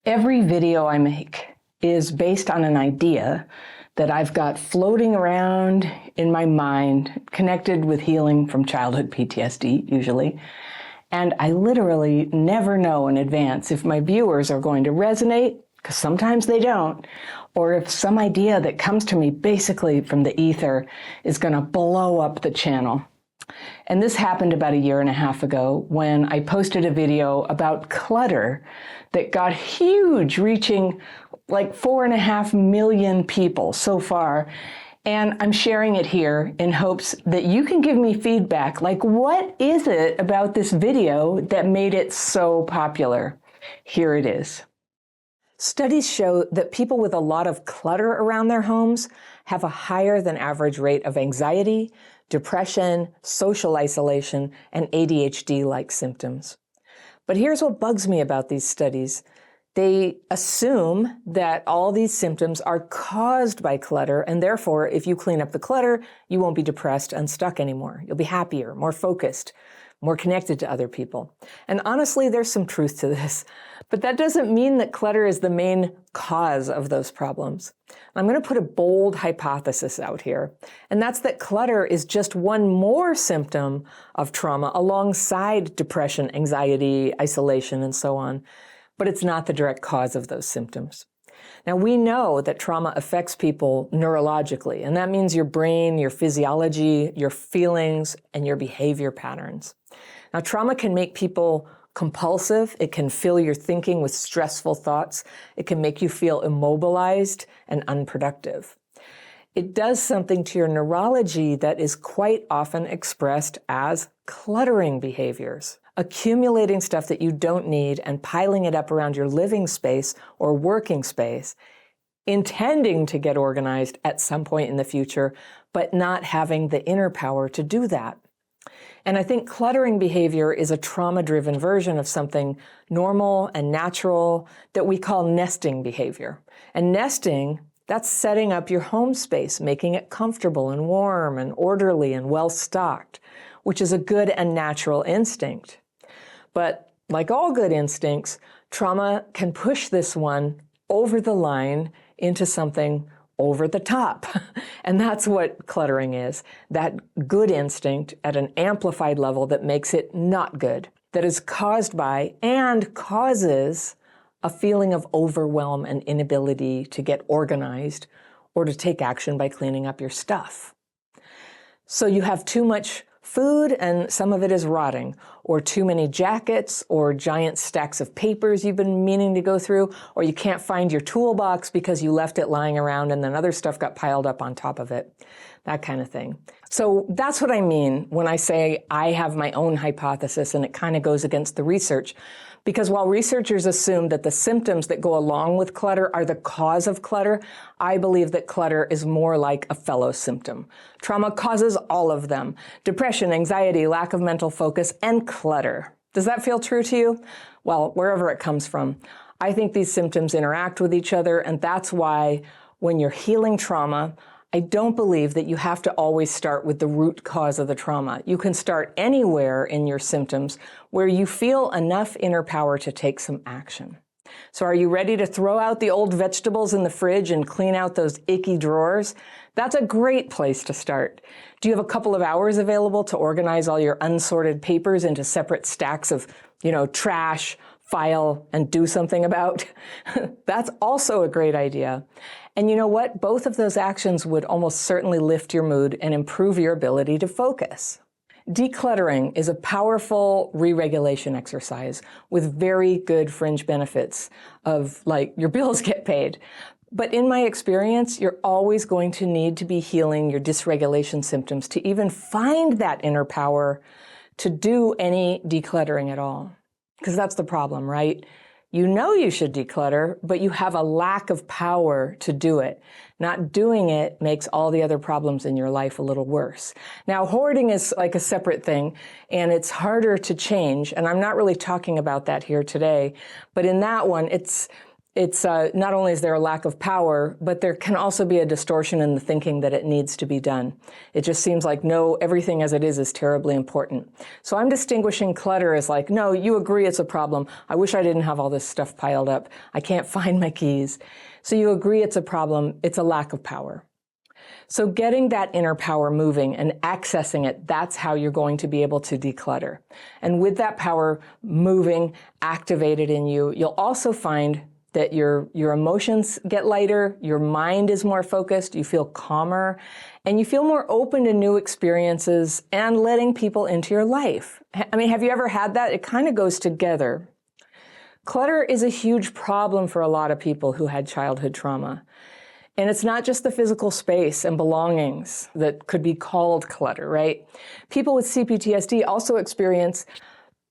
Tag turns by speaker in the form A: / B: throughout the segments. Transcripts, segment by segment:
A: Every video I make is based on an idea that I've got floating around in my mind, connected with healing from childhood PTSD, usually. And I literally never know in advance if my viewers are going to resonate, because sometimes they don't, or if some idea that comes to me basically from the ether is going to blow up the channel. And this happened about 1.5 years ago when I posted a video about clutter that got huge, reaching like 4.5 million people so far. And I'm sharing it here in hopes that you can give me feedback. Like, what is it about this video that made it so popular? Here it is. Studies show that people with a lot of clutter around their homes have a higher than average rate of anxiety, depression, social isolation, and ADHD-like symptoms. But here's what bugs me about these studies. They assume that all these symptoms are caused by clutter, and therefore, if you clean up the clutter, you won't be depressed and stuck anymore. You'll be happier, more focused, more connected to other people. And honestly, there's some truth to this. But that doesn't mean that clutter is the main cause of those problems. I'm going to put a bold hypothesis out here, and that's that clutter is just one more symptom of trauma alongside depression, anxiety, isolation, and so on. But it's not the direct cause of those symptoms. Now, we know that trauma affects people neurologically, and that means your brain, your physiology, your feelings, and your behavior patterns. Now, trauma can make people compulsive. It can fill your thinking with stressful thoughts. It can make you feel immobilized and unproductive. It does something to your neurology that is quite often expressed as cluttering behaviors. Accumulating stuff that you don't need and piling it up around your living space or working space, intending to get organized at some point in the future, but not having the inner power to do that. And I think cluttering behavior is a trauma-driven version of something normal and natural that we call nesting behavior. And nesting, that's setting up your home space, making it comfortable and warm and orderly and well-stocked, which is a good and natural instinct. But like all good instincts, trauma can push this one over the line into something over the top. And that's what cluttering is, that good instinct at an amplified level that makes it not good, that is caused by and causes a feeling of overwhelm and inability to get organized or to take action by cleaning up your stuff. So you have too much food and some of it is rotting, or too many jackets, or giant stacks of papers you've been meaning to go through, or you can't find your toolbox because you left it lying around and then other stuff got piled up on top of it, that kind of thing. So that's what I mean when I say I have my own hypothesis and it kind of goes against the research. Because while researchers assume that the symptoms that go along with clutter are the cause of clutter, I believe that clutter is more like a fellow symptom. Trauma causes all of them: depression, anxiety, lack of mental focus, and clutter. Does that feel true to you? Well, wherever it comes from. I think these symptoms interact with each other, and that's why when you're healing trauma, I don't believe that you have to always start with the root cause of the trauma. You can start anywhere in your symptoms where you feel enough inner power to take some action. So are you ready to throw out the old vegetables in the fridge and clean out those icky drawers? That's a great place to start. Do you have a couple of hours available to organize all your unsorted papers into separate stacks of, trash, file, and do something about? That's also a great idea. And you know what? Both of those actions would almost certainly lift your mood and improve your ability to focus. Decluttering is a powerful re-regulation exercise with very good fringe benefits of, like, your bills get paid. But in my experience, you're always going to need to be healing your dysregulation symptoms to even find that inner power to do any decluttering at all. Because that's the problem, right? You know you should declutter, but you have a lack of power to do it. Not doing it makes all the other problems in your life a little worse. Now, hoarding is like a separate thing, and it's harder to change, and I'm not really talking about that here today. But in that one, it's not only is there a lack of power, but there can also be a distortion in the thinking that it needs to be done. It just seems like, no, everything as it is terribly important. So I'm distinguishing clutter as like, no, you agree it's a problem. I wish I didn't have all this stuff piled up. I can't find my keys. So you agree it's a problem. It's a lack of power. So getting that inner power moving and accessing it, that's how you're going to be able to declutter. And with that power moving, activated in you, you'll also find that your emotions get lighter, your mind is more focused, you feel calmer, and you feel more open to new experiences and letting people into your life. I mean, have you ever had that? It kind of goes together. Clutter is a huge problem for a lot of people who had childhood trauma. And it's not just the physical space and belongings that could be called clutter, right? People with CPTSD also experience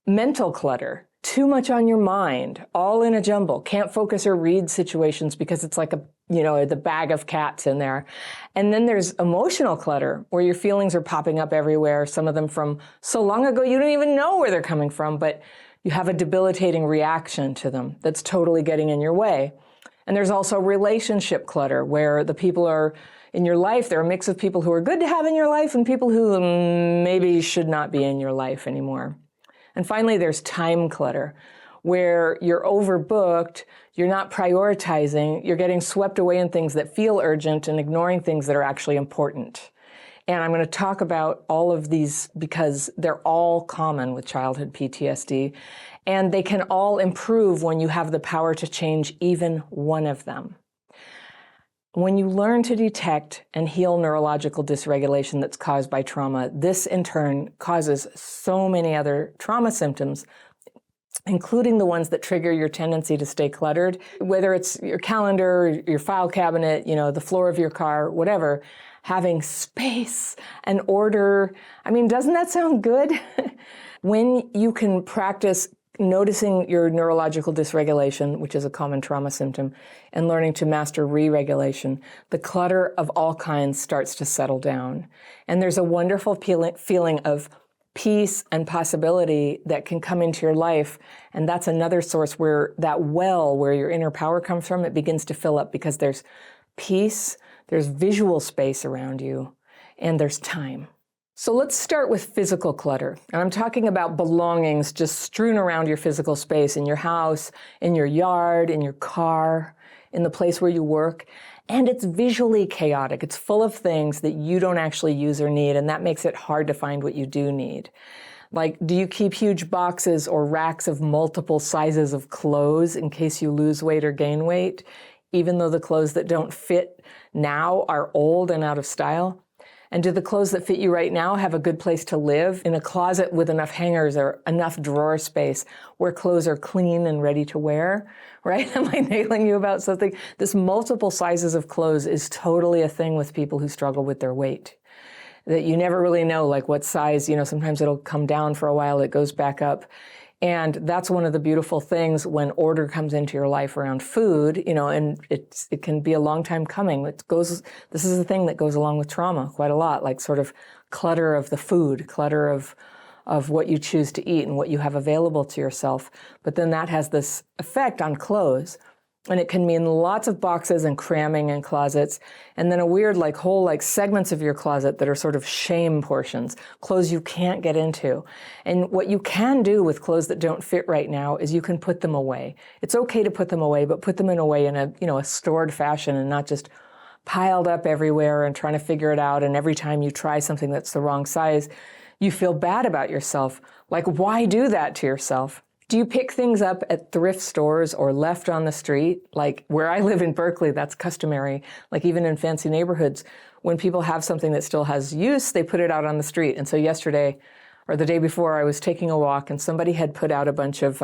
A: mental clutter. Too much on your mind, all in a jumble, can't focus or read situations because it's like the bag of cats in there. And then there's emotional clutter where your feelings are popping up everywhere, some of them from so long ago you don't even know where they're coming from, but you have a debilitating reaction to them that's totally getting in your way. And there's also relationship clutter where the people are in your life, they're a mix of people who are good to have in your life and people who maybe should not be in your life anymore. And finally, there's time clutter, where you're overbooked, you're not prioritizing, you're getting swept away in things that feel urgent and ignoring things that are actually important. And I'm going to talk about all of these because they're all common with childhood PTSD, and they can all improve when you have the power to change even one of them. When you learn to detect and heal neurological dysregulation that's caused by trauma, this in turn causes so many other trauma symptoms, including the ones that trigger your tendency to stay cluttered, whether it's your calendar, your file cabinet, the floor of your car, whatever. Having space and order. I mean, doesn't that sound good? When you can practice noticing your neurological dysregulation, which is a common trauma symptom, and learning to master re-regulation, the clutter of all kinds starts to settle down. And there's a wonderful feeling of peace and possibility that can come into your life. And that's another source where that well, where your inner power comes from, it begins to fill up because there's peace, there's visual space around you, and there's time. So let's start with physical clutter. And I'm talking about belongings just strewn around your physical space, in your house, in your yard, in your car, in the place where you work. And it's visually chaotic. It's full of things that you don't actually use or need, and that makes it hard to find what you do need. Like, do you keep huge boxes or racks of multiple sizes of clothes in case you lose weight or gain weight, even though the clothes that don't fit now are old and out of style? And do the clothes that fit you right now have a good place to live in a closet with enough hangers or enough drawer space where clothes are clean and ready to wear, right? Am I nailing you about something? This multiple sizes of clothes is totally a thing with people who struggle with their weight. That you never really know, like what size, sometimes it'll come down for a while, it goes back up. And that's one of the beautiful things when order comes into your life around food, and it can be a long time coming. This is a thing that goes along with trauma quite a lot, like sort of clutter of the food, clutter of what you choose to eat and what you have available to yourself. But then that has this effect on clothes. And it can mean lots of boxes and cramming in closets, and then a weird whole segments of your closet that are sort of shame portions, clothes you can't get into. And what you can do with clothes that don't fit right now is you can put them away. It's okay to put them away, but put them in a way in a stored fashion and not just piled up everywhere and trying to figure it out. And every time you try something that's the wrong size, you feel bad about yourself. Like, why do that to yourself? Do you pick things up at thrift stores or left on the street? Like where I live in Berkeley, that's customary. Like even in fancy neighborhoods, when people have something that still has use, they put it out on the street. And so yesterday, or the day before, I was taking a walk and somebody had put out a bunch of,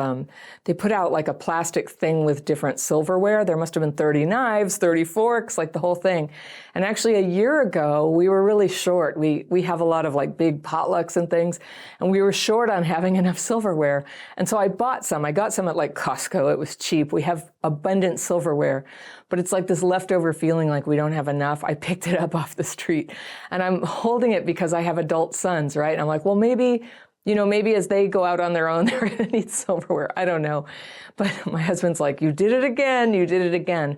A: they put out like a plastic thing with different silverware. There must have been 30 knives, 30 forks, like the whole thing. And actually a year ago, we were really short. We have a lot of big potlucks and things, and we were short on having enough silverware. And so I bought some. I got some at Costco. It was cheap. We have abundant silverware, but it's like this leftover feeling like we don't have enough. I picked it up off the street and I'm holding it because I have adult sons, right? And I'm like, well, maybe You know, maybe as they go out on their own, they're going to need silverware. I don't know. But my husband's like, you did it again. You did it again.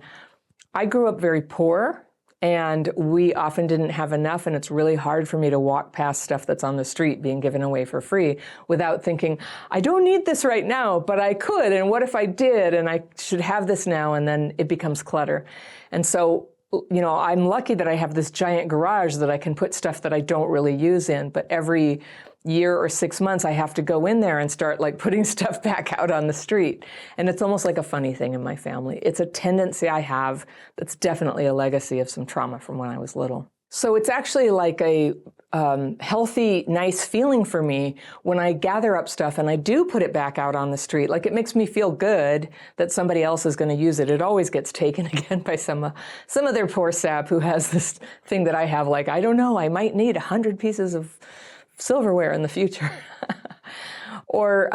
A: I grew up very poor, and we often didn't have enough, and it's really hard for me to walk past stuff that's on the street being given away for free without thinking, I don't need this right now, but I could, and what if I did, and I should have this now, and then it becomes clutter. And so, you know, I'm lucky that I have this giant garage that I can put stuff that I don't really use in, but every year or 6 months, I have to go in there and start like putting stuff back out on the street. And it's almost like a funny thing in my family. It's a tendency I have that's definitely a legacy of some trauma from when I was little. So it's actually like a healthy, nice feeling for me when I gather up stuff and I do put it back out on the street. Like, it makes me feel good that somebody else is going to use it. It always gets taken again by some other poor sap who has this thing that I have, like, I don't know, I might need 100 pieces of silverware in the future. Or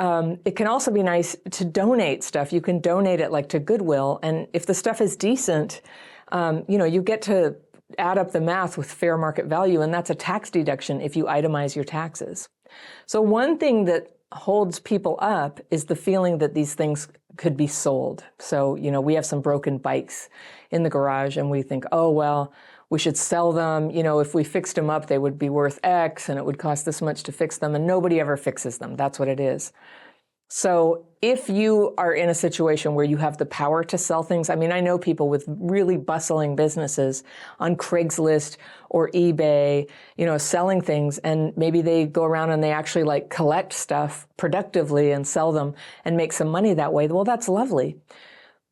A: it can also be nice to donate stuff. You can donate it like to Goodwill, and if the stuff is decent, you know, you get to add up the math with fair market value, and that's a tax deduction if you itemize your taxes. So one thing that holds people up is the feeling that these things could be sold. So, you know, we have some broken bikes in the garage, and we think, oh, well, we should sell them. You know, if we fixed them up, they would be worth X, and it would cost this much to fix them, and nobody ever fixes them. That's what it is. So if you are in a situation where you have the power to sell things, I mean, I know people with really bustling businesses on Craigslist or eBay, you know, selling things, and maybe they go around and they actually like collect stuff productively and sell them and make some money that way. Well, that's lovely.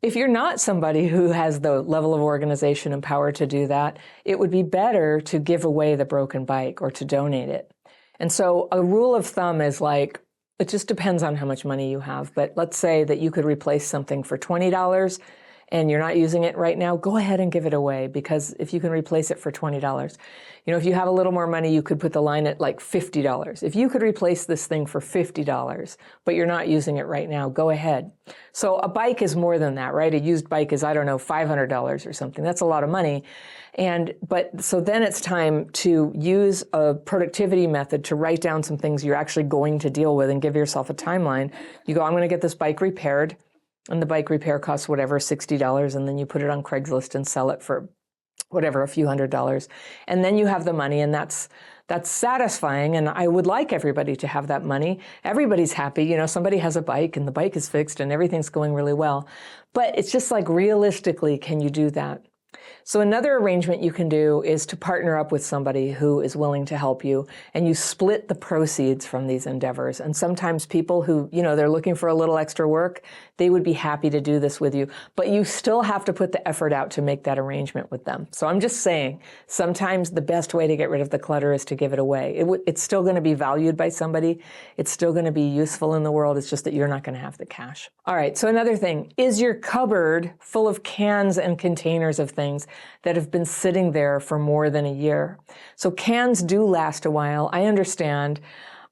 A: If you're not somebody who has the level of organization and power to do that, it would be better to give away the broken bike or to donate it. And so a rule of thumb is like, it just depends on how much money you have. But let's say that you could replace something for $20 and you're not using it right now, go ahead and give it away, because if you can replace it for $20, you know, if you have a little more money, you could put the line at like $50. If you could replace this thing for $50, but you're not using it right now, go ahead. So a bike is more than that, right? A used bike is, I don't know, $500 or something. That's a lot of money. But so then it's time to use a productivity method to write down some things you're actually going to deal with and give yourself a timeline. You go, I'm going to get this bike repaired. And the bike repair costs whatever, $60, and then you put it on Craigslist and sell it for whatever, a few $100s. And then you have the money, and that's satisfying, and I would like everybody to have that money. Everybody's happy, you know, somebody has a bike and the bike is fixed and everything's going really well. But it's just like, realistically, can you do that? So another arrangement you can do is to partner up with somebody who is willing to help you, and you split the proceeds from these endeavors. And sometimes people who, you know, they're looking for a little extra work, they would be happy to do this with you, but you still have to put the effort out to make that arrangement with them. So I'm just saying, sometimes the best way to get rid of the clutter is to give it away. It's still going to be valued by somebody. It's still going to be useful in the world. It's just that you're not going to have the cash. All right. So another thing, is your cupboard full of cans and containers of things that have been sitting there for more than a year? So cans do last a while. I understand.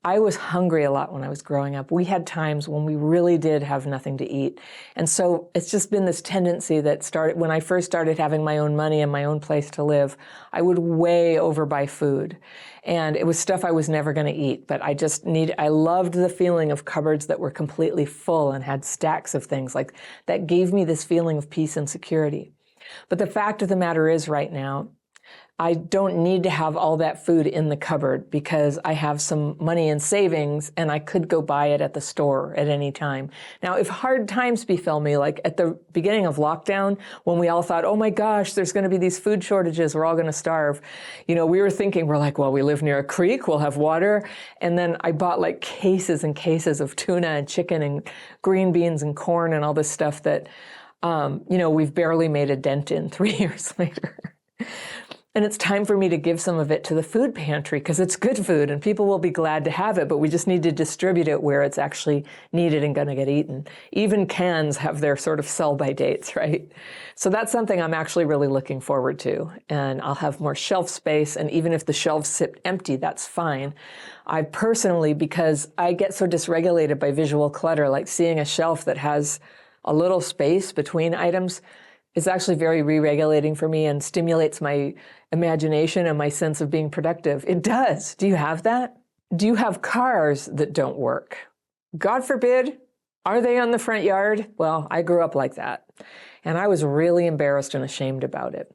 A: I was hungry a lot when I was growing up. We had times when we really did have nothing to eat. And so it's just been this tendency that started when I first started having my own money and my own place to live. I would way overbuy food. And it was stuff I was never going to eat. But I loved the feeling of cupboards that were completely full and had stacks of things. Like, that gave me this feeling of peace and security. But the fact of the matter is, right now, I don't need to have all that food in the cupboard because I have some money in savings and I could go buy it at the store at any time. Now, if hard times befell me, like at the beginning of lockdown, when we all thought, oh my gosh, there's going to be these food shortages, we're all going to starve. You know, we were thinking, we're like, well, we live near a creek, we'll have water. And then I bought like cases and cases of tuna and chicken and green beans and corn and all this stuff that, you know, we've barely made a dent in 3 years later. And it's time for me to give some of it to the food pantry because it's good food and people will be glad to have it, but we just need to distribute it where it's actually needed and going to get eaten. Even cans have their sort of sell-by dates, right? So that's something I'm actually really looking forward to. And I'll have more shelf space, and even if the shelves sit empty, that's fine. I personally, because I get so dysregulated by visual clutter, like seeing a shelf that has a little space between items, is actually very re-regulating for me and stimulates my imagination and my sense of being productive. It does. Do you have that?
B: Do you have cars that don't work? God forbid, are they on the front yard? Well, I grew up like that, and I was really embarrassed and ashamed about it.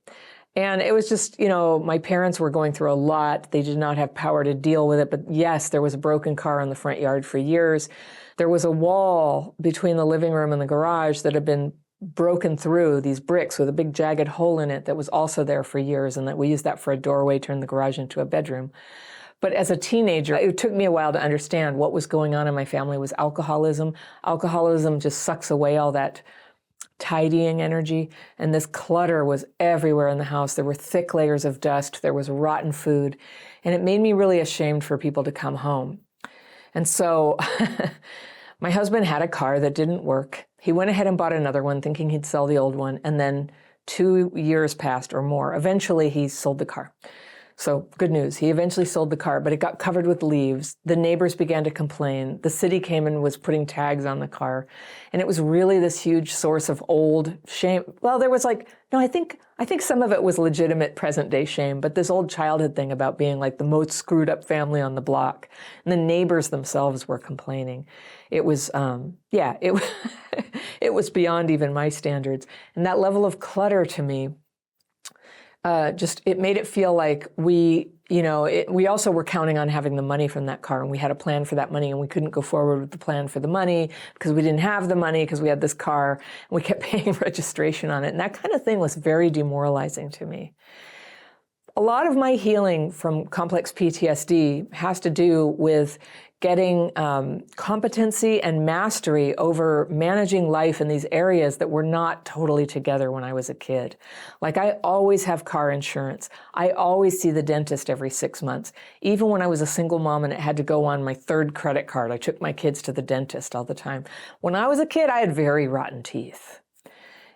B: And it was just, my parents were going through a lot. They did not have power to deal with it. But yes, there was a broken car in the front yard for years. There was a wall between the living room and the garage that had been broken through, these bricks with a big jagged hole in it that was also there for years, and that we used that for a doorway, turned the garage into a bedroom. But as a teenager, it took me a while to understand what was going on in my family was alcoholism. Alcoholism just sucks away all that tidying energy, and this clutter was everywhere in the house. There were thick layers of dust, there was rotten food, and it made me really ashamed for people to come home. And so my husband had a car that didn't work. He went ahead and bought another one thinking he'd sell the old one, and then 2 years passed or more. Eventually he sold the car. So good news, he eventually sold the car, but it got covered with leaves. The neighbors began to complain. The city came and was putting tags on the car. And it was really this huge source of old shame. Well, there was I think some of it was legitimate present day shame, but this old childhood thing about being like the most screwed up family on the block. And the neighbors themselves were complaining. It was, it was beyond even my standards. And that level of clutter to me, it made it feel like we also were counting on having the money from that car, and we had a plan for that money, and we couldn't go forward with the plan for the money because we didn't have the money because we had this car, and we kept paying registration on it. And that kind of thing was very demoralizing to me. A lot of my healing from complex PTSD has to do with getting competency and mastery over managing life in these areas that were not totally together when I was a kid. Like, I always have car insurance. I always see the dentist every 6 months. Even when I was a single mom and it had to go on my 3rd credit card, I took my kids to the dentist all the time. When I was a kid, I had very rotten teeth.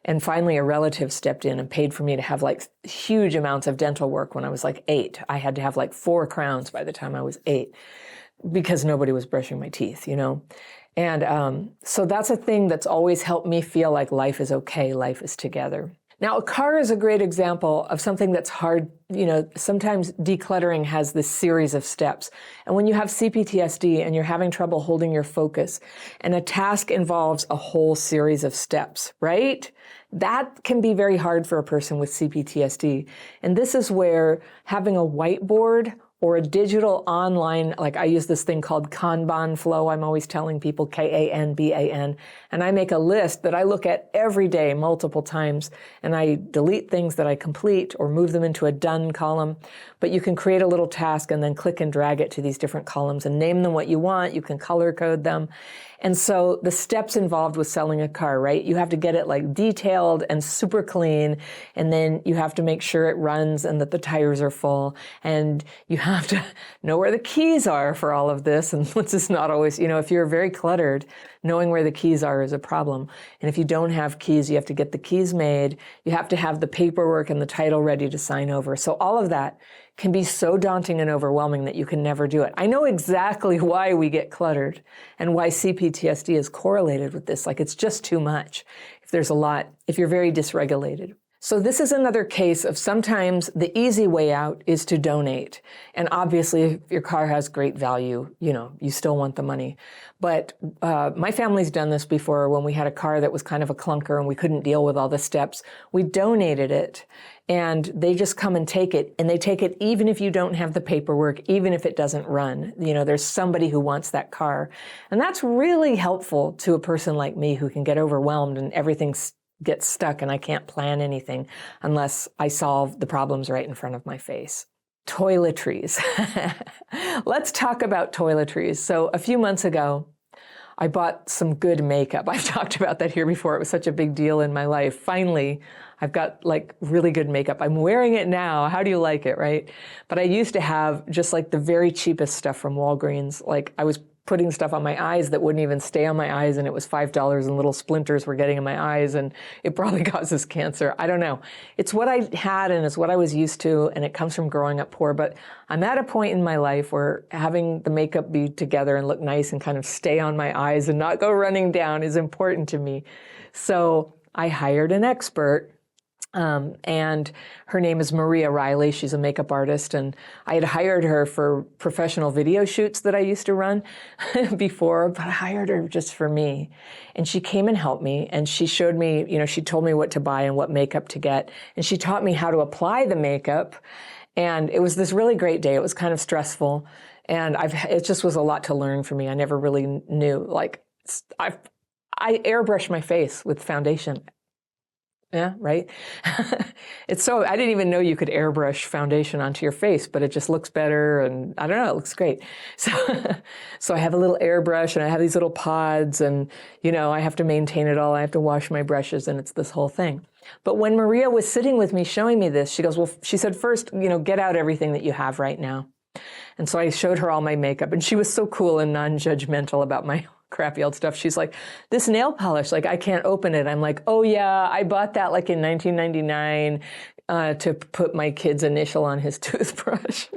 B: And finally, a relative stepped in and paid for me to have huge amounts of dental work when I was 8. I had to have 4 crowns by the time I was 8. Because nobody was brushing my teeth, And so that's a thing that's always helped me feel like life is okay, life is together. Now, a car is a great example of something that's hard. Sometimes decluttering has this series of steps. And when you have CPTSD and you're having trouble holding your focus, and a task involves a whole series of steps, right? That can be very hard for a person with CPTSD. And this is where having a whiteboard or a digital online, I use this thing called Kanban flow. I'm always telling people Kanban, and I make a list that I look at every day multiple times, and I delete things that I complete or move them into a done column. But you can create a little task and then click and drag it to these different columns and name them what you want. You can color code them. And so the steps involved with selling a car, right? You have to get it detailed and super clean, and then you have to make sure it runs and that the tires are full, and you have to know where the keys are for all of this. And this is not always, if you're very cluttered, knowing where the keys are is a problem. And if you don't have keys, you have to get the keys made. You have to have the paperwork and the title ready to sign over. So all of that can be so daunting and overwhelming that you can never do it. I know exactly why we get cluttered and why CPTSD is correlated with this. It's just too much if you're very dysregulated. So this is another case of sometimes the easy way out is to donate. And obviously, if your car has great value, you still want the money. But my family's done this before when we had a car that was kind of a clunker and we couldn't deal with all the steps. We donated it, and they just come and take it. And they take it even if you don't have the paperwork, even if it doesn't run. There's somebody who wants that car. And that's really helpful to a person like me who can get overwhelmed and everything gets stuck and I can't plan anything unless I solve the problems right in front of my face. Toiletries. Let's talk about toiletries. So a few months ago, I bought some good makeup. I've talked about that here before. It was such a big deal in my life. Finally, I've got really good makeup. I'm wearing it now. How do you like it, right? But I used to have just the very cheapest stuff from Walgreens. I was putting stuff on my eyes that wouldn't even stay on my eyes, and it was $5 and little splinters were getting in my eyes, and it probably causes cancer. I don't know. It's what I had and it's what I was used to, and it comes from growing up poor. But I'm at a point in my life where having the makeup be together and look nice and kind of stay on my eyes and not go running down is important to me. So I hired an expert And her name is Maria Riley. She's a makeup artist. And I had hired her for professional video shoots that I used to run before, but I hired her just for me. And she came and helped me. And she showed me, she told me what to buy and what makeup to get. And she taught me how to apply the makeup. And it was this really great day. It was kind of stressful. And it just was a lot to learn for me. I never really knew, I airbrush my face with foundation. Yeah, right? I didn't even know you could airbrush foundation onto your face, but it just looks better, and I don't know, it looks great. So I have a little airbrush, and I have these little pods, and, I have to maintain it all. I have to wash my brushes, and it's this whole thing. But when Maria was sitting with me showing me this, she said, first, get out everything that you have right now. And so I showed her all my makeup, and she was so cool and non-judgmental about my crappy old stuff. She's like, this nail polish, I can't open it. I'm like, oh yeah, I bought that in 1999 to put my kid's initial on his toothbrush.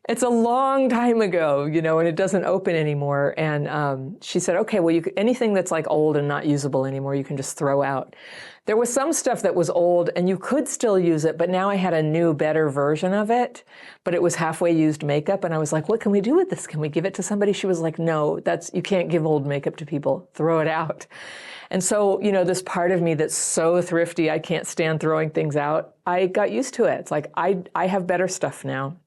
B: It's a long time ago, and it doesn't open anymore. And she said, okay, well, anything that's old and not usable anymore, you can just throw out. There was some stuff that was old and you could still use it, but now I had a new, better version of it, but it was halfway used makeup. And I was like, what can we do with this? Can we give it to somebody? She was like, no, you can't give old makeup to people. Throw it out. And so, this part of me that's so thrifty, I can't stand throwing things out. I got used to it. It's like, I have better stuff now.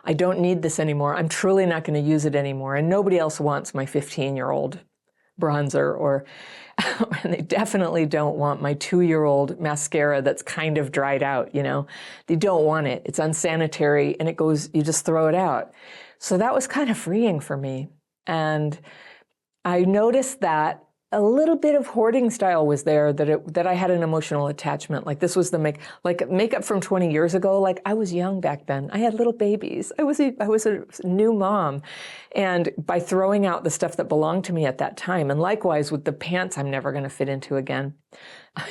B: I don't need this anymore. I'm truly not going to use it anymore. And nobody else wants my 15-year-old bronzer and they definitely don't want my 2-year-old mascara that's kind of dried out, They don't want it. It's unsanitary and you just throw it out. So that was kind of freeing for me. And I noticed that a little bit of hoarding style was there, that I had an emotional attachment. This was makeup from 20 years ago. I was young back then. I had little babies. I was a new mom. And by throwing out the stuff that belonged to me at that time, and likewise with the pants I'm never going to fit into again,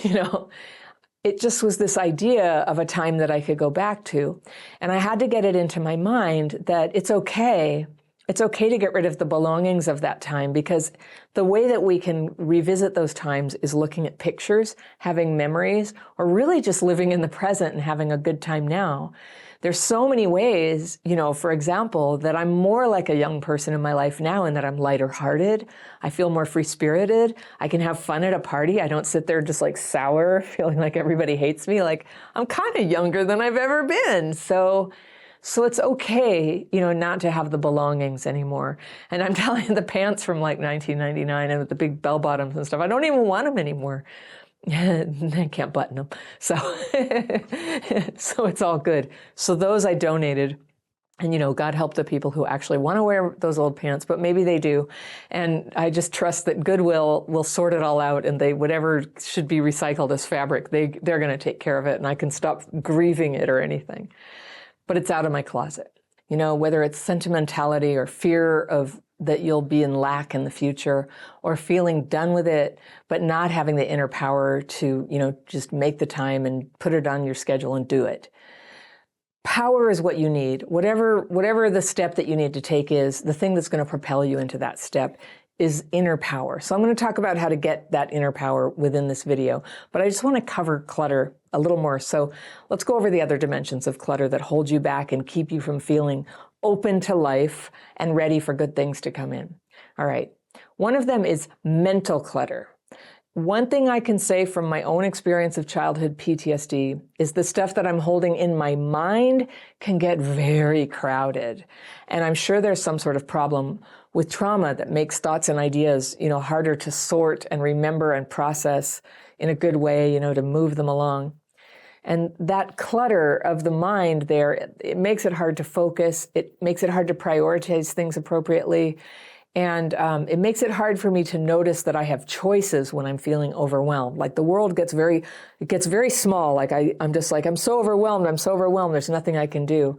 B: it just was this idea of a time that I could go back to. And I had to get it into my mind that it's okay. It's okay to get rid of the belongings of that time, because the way that we can revisit those times is looking at pictures, having memories, or really just living in the present and having a good time now. There's so many ways, for example, that I'm more like a young person in my life now, and that I'm lighter hearted. I feel more free spirited. I can have fun at a party. I don't sit there just sour, feeling like everybody hates me. I'm kind of younger than I've ever been. So it's okay, not to have the belongings anymore. And I'm telling you, the pants from 1999 and with the big bell bottoms and stuff, I don't even want them anymore. I can't button them. So it's all good. So those I donated. And, God help the people who actually want to wear those old pants, but maybe they do. And I just trust that Goodwill will sort it all out, and whatever should be recycled as fabric, they're going to take care of it, and I can stop grieving it or anything. But it's out of my closet. Whether it's sentimentality or fear of that you'll be in lack in the future, or feeling done with it, but not having the inner power to, just make the time and put it on your schedule and do it. Power is what you need. Whatever the step that you need to take is, the thing that's going to propel you into that step is inner power. So I'm going to talk about how to get that inner power within this video, but I just want to cover clutter a little more. So let's go over the other dimensions of clutter that hold you back and keep you from feeling open to life and ready for good things to come in. All right. One of them is mental clutter. One thing I can say from my own experience of childhood PTSD is the stuff that I'm holding in my mind can get very crowded. And I'm sure there's some sort of problem with trauma that makes thoughts and ideas, harder to sort and remember and process in a good way, to move them along. And that clutter of the mind there, it makes it hard to focus. It makes it hard to prioritize things appropriately. And it makes it hard for me to notice that I have choices when I'm feeling overwhelmed. The world gets very small. I'm so overwhelmed. There's nothing I can do.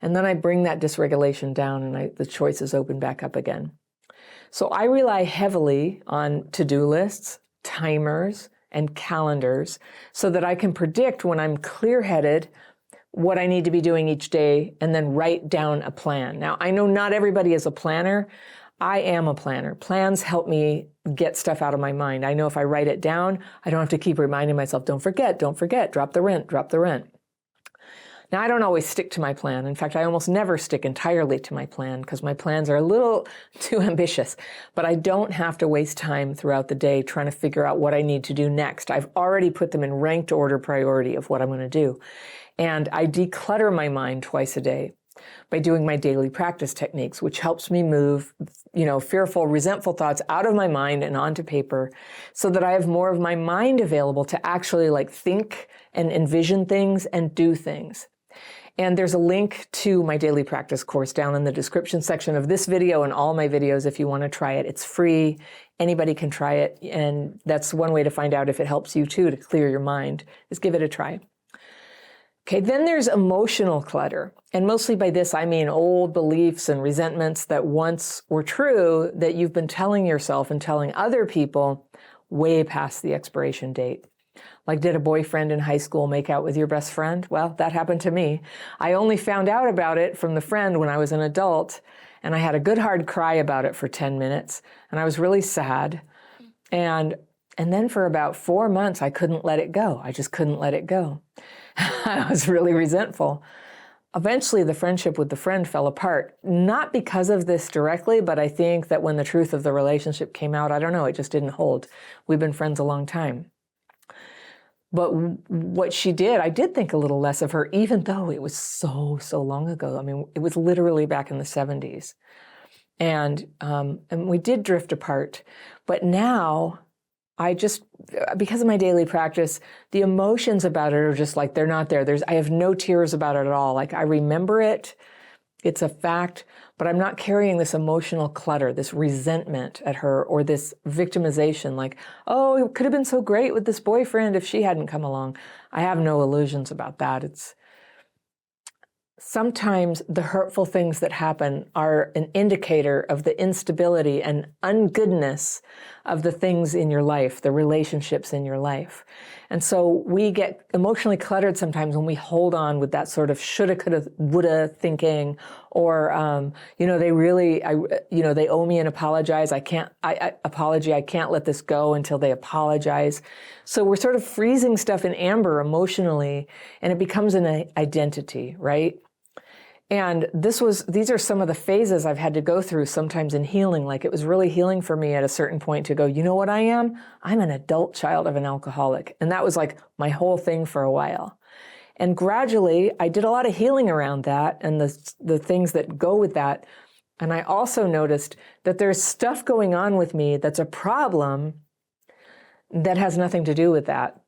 B: And then I bring that dysregulation down, and the choices open back up again. So I rely heavily on to-do lists, timers, and calendars so that I can predict when I'm clear-headed what I need to be doing each day, and then write down a plan. Now, I know not everybody is a planner. I am a planner. Plans help me get stuff out of my mind. I know if I write it down, I don't have to keep reminding myself, don't forget, drop the rent, drop the rent. Now, I don't always stick to my plan. In fact, I almost never stick entirely to my plan because my plans are a little too ambitious. But I don't have to waste time throughout the day trying to figure out what I need to do next. I've already put them in ranked order priority of what I'm going to do. And I declutter my mind twice a day by doing my daily practice techniques, which helps me move, fearful, resentful thoughts out of my mind and onto paper so that I have more of my mind available to actually think and envision things and do things. And there's a link to my daily practice course down in the description section of this video and all my videos if you want to try it. It's free. Anybody can try it. And that's one way to find out if it helps you too to clear your mind, is give it a try. Okay, then there's emotional clutter. And mostly by this, I mean old beliefs and resentments that once were true that you've been telling yourself and telling other people way past the expiration date. Like, did a boyfriend in high school make out with your best friend? Well, that happened to me. I only found out about it from the friend when I was an adult, and I had a good hard cry about it for 10 minutes, and I was really sad. And then for about 4 months, I couldn't let it go. I just couldn't let it go. I was really resentful. Eventually, the friendship with the friend fell apart, not because of this directly, but I think that when the truth of the relationship came out, I don't know, it just didn't hold. We've been friends a long time. But what she did, I did think a little less of her, even though it was so long ago. I mean, it was literally back in the 70s. And we did drift apart. But now, because of my daily practice, the emotions about it are just they're not there. I have no tears about it at all. I remember it. It's a fact, but I'm not carrying this emotional clutter, this resentment at her, or this victimization oh, it could have been so great with this boyfriend if she hadn't come along. I have no illusions about that. Sometimes the hurtful things that happen are an indicator of the instability and ungoodness of the things in your life, the relationships in your life. And so we get emotionally cluttered sometimes when we hold on with that sort of shoulda, coulda, woulda thinking, or, they owe me an apology. I can't let this go until they apologize. So we're sort of freezing stuff in amber emotionally, and it becomes an identity, right? And these are some of the phases I've had to go through sometimes in healing. It was really healing for me at a certain point to go, you know what I am? I'm an adult child of an alcoholic. And that was my whole thing for a while. And gradually, I did a lot of healing around that and the things that go with that. And I also noticed that there's stuff going on with me that's a problem that has nothing to do with that.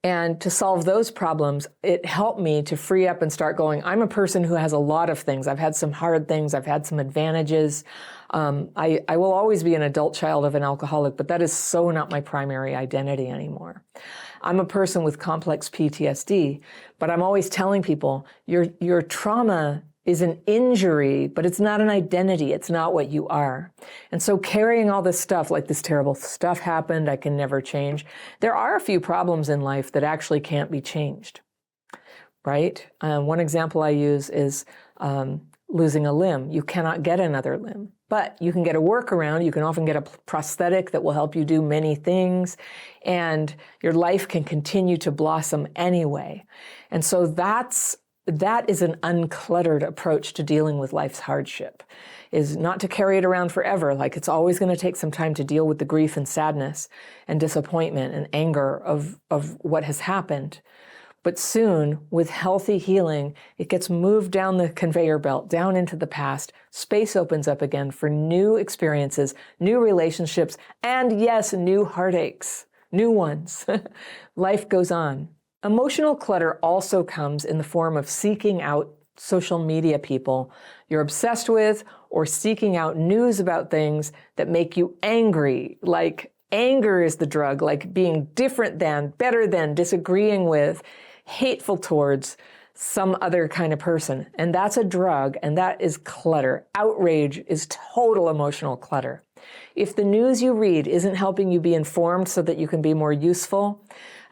B: And to solve those problems, it helped me to free up and start going, I'm a person who has a lot of things. I've had some hard things. I've had some advantages. I will always be an adult child of an alcoholic, but that is so not my primary identity anymore. I'm a person with complex PTSD, but I'm always telling people, your trauma is an injury, but it's not an identity. It's not what you are. And so carrying all this stuff, this terrible stuff happened, I can never change. There are a few problems in life that actually can't be changed, right? One example I use is losing a limb. You cannot get another limb, but you can get a workaround. You can often get a prosthetic that will help you do many things, and your life can continue to blossom anyway. And so that is an uncluttered approach to dealing with life's hardship, is not to carry it around forever. It's always going to take some time to deal with the grief and sadness and disappointment and anger of what has happened. But soon, with healthy healing, it gets moved down the conveyor belt, down into the past. Space opens up again for new experiences, new relationships, and yes, new heartaches, new ones. Life goes on. Emotional clutter also comes in the form of seeking out social media people you're obsessed with, or seeking out news about things that make you angry. Anger is the drug, being different than, better than, disagreeing with, hateful towards some other kind of person. And that's a drug, and that is clutter. Outrage is total emotional clutter. If the news you read isn't helping you be informed so that you can be more useful,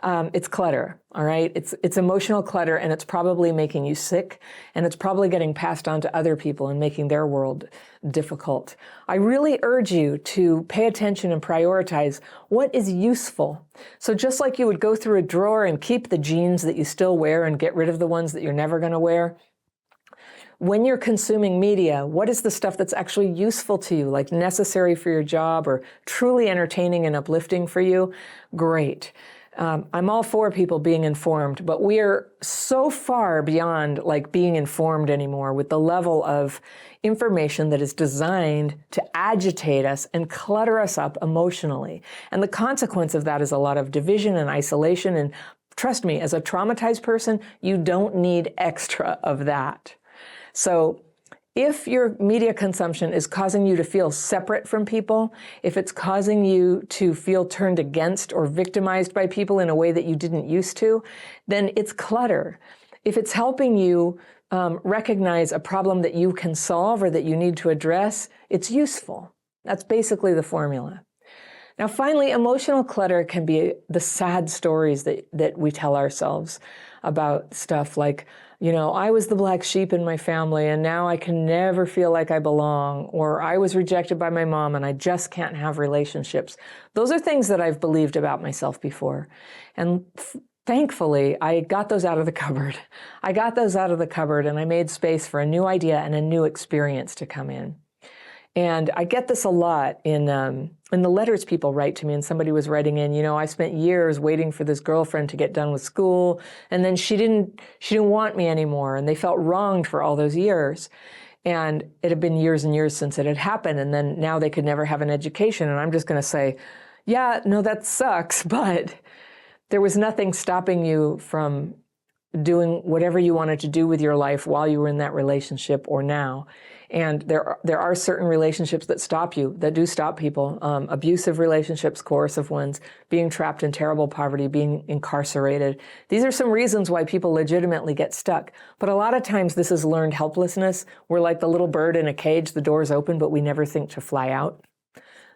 B: it's clutter, all right? It's emotional clutter, and it's probably making you sick, and it's probably getting passed on to other people and making their world difficult. I really urge you to pay attention and prioritize what is useful. So just like you would go through a drawer and keep the jeans that you still wear and get rid of the ones that you're never going to wear, when you're consuming media, what is the stuff that's actually useful to you, like necessary for your job or truly entertaining and uplifting for you? Great. I'm all for people being informed, but we are so far beyond like being informed anymore with the level of information that is designed to agitate us and clutter us up emotionally. And the consequence of that is a lot of division and isolation. And trust me, as a traumatized person, you don't need extra of that. So if your media consumption is causing you to feel separate from people, if it's causing you to feel turned against or victimized by people in a way that you didn't used to, then it's clutter. If it's helping you recognize a problem that you can solve or that you need to address, it's useful. That's basically the formula. Now, finally, emotional clutter can be the sad stories that we tell ourselves about stuff like, you know, I was the black sheep in my family and now I can never feel like I belong, or I was rejected by my mom and I just can't have relationships. Those are things that I've believed about myself before. And thankfully, I got those out of the cupboard. I got those out of the cupboard and I made space for a new idea and a new experience to come in. And I get this a lot in the letters people write to me, and somebody was writing in, you know, I spent years waiting for this girlfriend to get done with school, and then she didn't want me anymore, and they felt wronged for all those years. And it had been years and years since it had happened, and then now they could never have an education. And I'm just going to say, yeah, no, that sucks, but there was nothing stopping you from doing whatever you wanted to do with your life while you were in that relationship or now. And there are certain relationships that stop you, that do stop people. Abusive relationships, coercive ones, being trapped in terrible poverty, being incarcerated. These are some reasons why people legitimately get stuck. But a lot of times this is learned helplessness. We're like the little bird in a cage, the door's open, but we never think to fly out.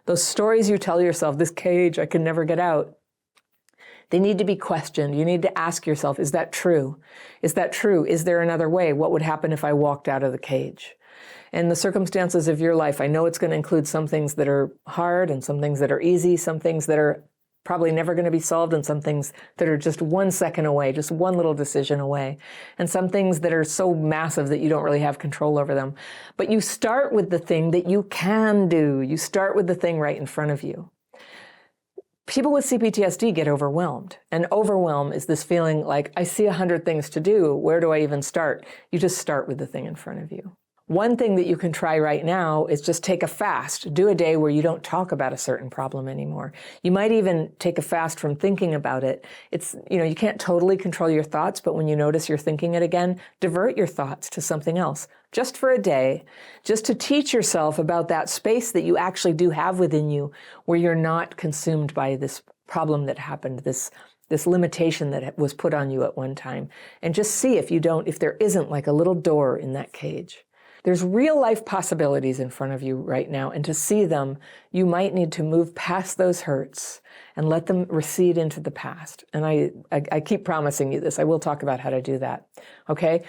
B: Those stories you tell yourself, this cage, I can never get out, they need to be questioned. You need to ask yourself, is that true? Is that true? Is there another way? What would happen if I walked out of the cage? And the circumstances of your life, I know it's going to include some things that are hard and some things that are easy, some things that are probably never going to be solved, and some things that are just 1 second away, just one little decision away, and some things that are so massive that you don't really have control over them. But you start with the thing that you can do. You start with the thing right in front of you. People with CPTSD get overwhelmed, and overwhelm is this feeling like, I see 100 things to do. Where do I even start? You just start with the thing in front of you. One thing that you can try right now is just take a fast. Do a day where you don't talk about a certain problem anymore. You might even take a fast from thinking about it. It's, you know, you can't totally control your thoughts, but when you notice you're thinking it again, divert your thoughts to something else. Just for a day, just to teach yourself about that space that you actually do have within you where you're not consumed by this problem that happened, this limitation that was put on you at one time. And just see if there isn't like a little door in that cage. There's real life possibilities in front of you right now, and to see them, you might need to move past those hurts and let them recede into the past. And I keep promising you this. I will talk about how to do that, okay?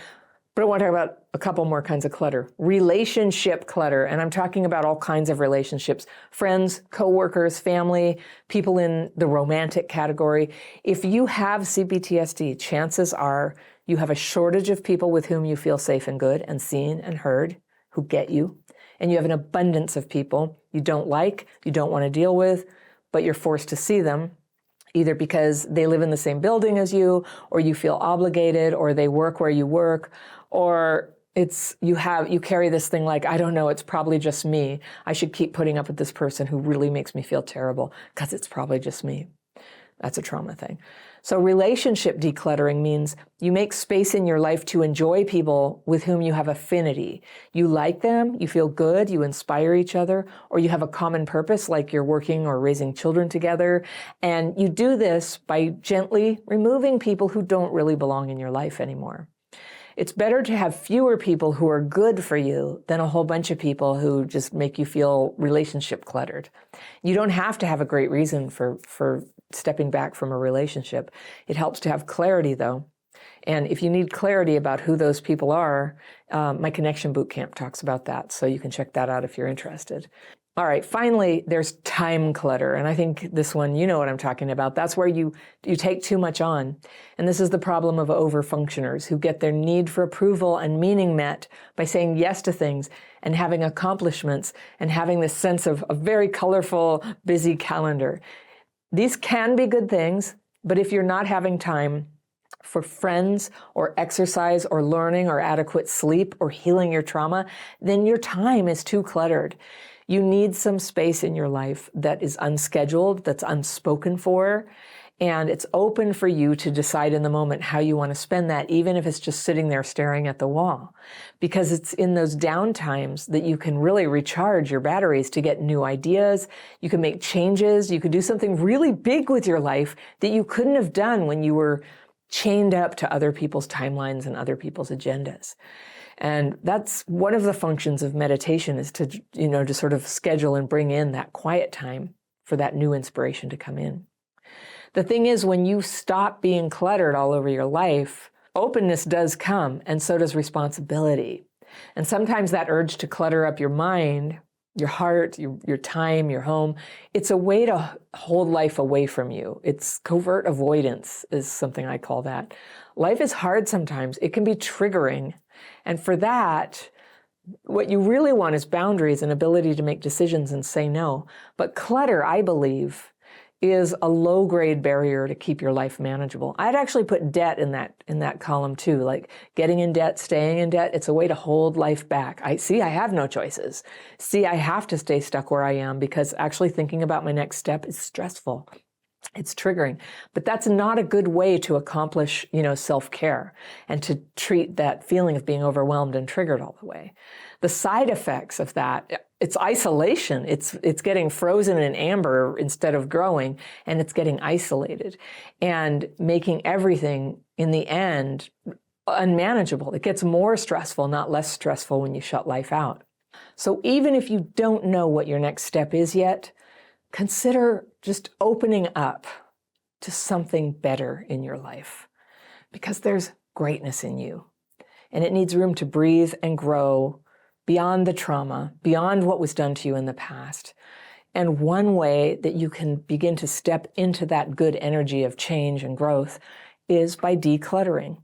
B: But I want to talk about a couple more kinds of clutter. Relationship clutter, and I'm talking about all kinds of relationships. Friends, coworkers, family, people in the romantic category. If you have CPTSD, chances are you have a shortage of people with whom you feel safe and good and seen and heard, who get you. And you have an abundance of people you don't like, you don't want to deal with, but you're forced to see them, either because they live in the same building as you, or you feel obligated, or they work where you work, or you carry this thing like, I don't know, it's probably just me. I should keep putting up with this person who really makes me feel terrible because it's probably just me. That's a trauma thing. So relationship decluttering means you make space in your life to enjoy people with whom you have affinity. You like them, you feel good, you inspire each other, or you have a common purpose like you're working or raising children together. And you do this by gently removing people who don't really belong in your life anymore. It's better to have fewer people who are good for you than a whole bunch of people who just make you feel relationship cluttered. You don't have to have a great reason for stepping back from a relationship. It helps to have clarity, though. And if you need clarity about who those people are, my Connection Bootcamp talks about that, so you can check that out if you're interested. All right, finally, there's time clutter. And I think this one, you know what I'm talking about. That's where you take too much on. And this is the problem of overfunctioners who get their need for approval and meaning met by saying yes to things and having accomplishments and having this sense of a very colorful, busy calendar. These can be good things, but if you're not having time for friends or exercise or learning or adequate sleep or healing your trauma, then your time is too cluttered. You need some space in your life that is unscheduled, that's unspoken for, and it's open for you to decide in the moment how you want to spend that, even if it's just sitting there staring at the wall. Because it's in those down times that you can really recharge your batteries to get new ideas. You can make changes. You could do something really big with your life that you couldn't have done when you were chained up to other people's timelines and other people's agendas. And that's one of the functions of meditation, is to, to sort of schedule and bring in that quiet time for that new inspiration to come in. The thing is, when you stop being cluttered all over your life, openness does come, and so does responsibility. And sometimes that urge to clutter up your mind, your heart, your time, your home, it's a way to hold life away from you. It's covert avoidance is something I call that. Life is hard sometimes. It can be triggering. And for that, what you really want is boundaries and ability to make decisions and say no. But clutter, I believe, is a low-grade barrier to keep your life manageable. I'd actually put debt in that column too, like getting in debt, staying in debt. It's a way to hold life back. I have no choices. I have to stay stuck where I am because actually thinking about my next step is stressful. It's triggering. But that's not a good way to accomplish, self-care and to treat that feeling of being overwhelmed and triggered all the way. The side effects of that, it's isolation. It's getting frozen in amber instead of growing, and it's getting isolated and making everything in the end unmanageable. It gets more stressful, not less stressful, when you shut life out. So even if you don't know what your next step is yet, consider just opening up to something better in your life, because there's greatness in you, and it needs room to breathe and grow beyond the trauma, beyond what was done to you in the past. And one way that you can begin to step into that good energy of change and growth is by decluttering.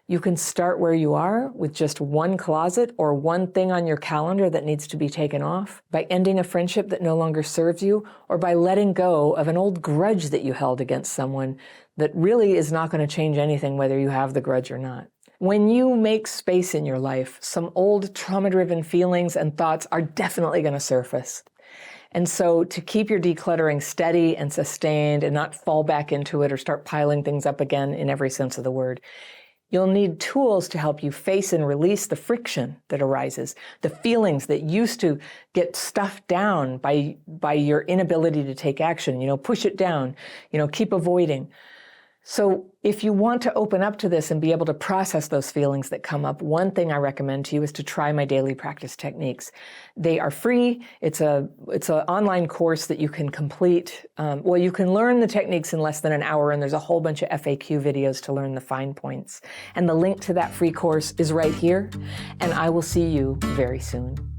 B: You can start where you are with just one closet or one thing on your calendar that needs to be taken off, by ending a friendship that no longer serves you, or by letting go of an old grudge that you held against someone that really is not going to change anything whether you have the grudge or not. When you make space in your life, some old trauma-driven feelings and thoughts are definitely going to surface. And so to keep your decluttering steady and sustained and not fall back into it or start piling things up again in every sense of the word, you'll need tools to help you face and release the friction that arises, the feelings that used to get stuffed down by your inability to take action, push it down, keep avoiding. So if you want to open up to this and be able to process those feelings that come up, one thing I recommend to you is to try my daily practice techniques. They are free. It's an online course that you can complete. You can learn the techniques in less than an hour, and there's a whole bunch of FAQ videos to learn the fine points. And the link to that free course is right here, and I will see you very soon.